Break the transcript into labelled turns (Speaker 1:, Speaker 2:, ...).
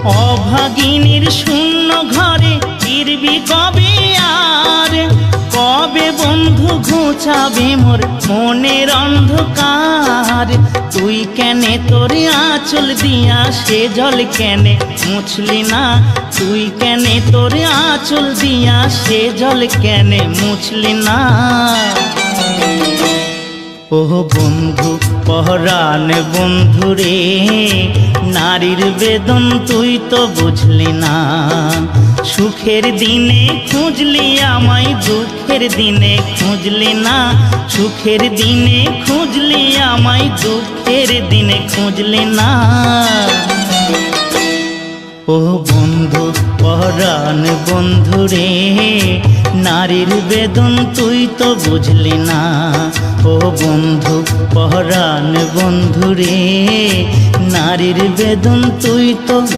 Speaker 1: অভাগিনীর শূন্য ঘরে ফিরবি কবে আর? কবে বন্ধু ঘুচাবে মোর মনের অন্ধকার? তুই কেনে তোর আঁচল দিয়া সে জল কেনে মুছলি না? তুই কেনে তোর আঁচল দিয়া সে জল কেনে মুছলি না? ও বন্ধু পহরান বন্ধু রে, নারীর বেদন তুই তো বুঝলি না। সুখের দিনে খুঁজলি আমায়, দুঃখের দিনে খুঁজলি না। সুখের দিনে খুঁজলি আমায়, দুঃখের দিনে খুঁজলি না। ও বন্ধু পহরান বন্ধু রে, নারীর বেদন তুই তো বুঝলি না। ও বন্ধু পহরান বন্ধু রে, নারীর বেদন তুই তো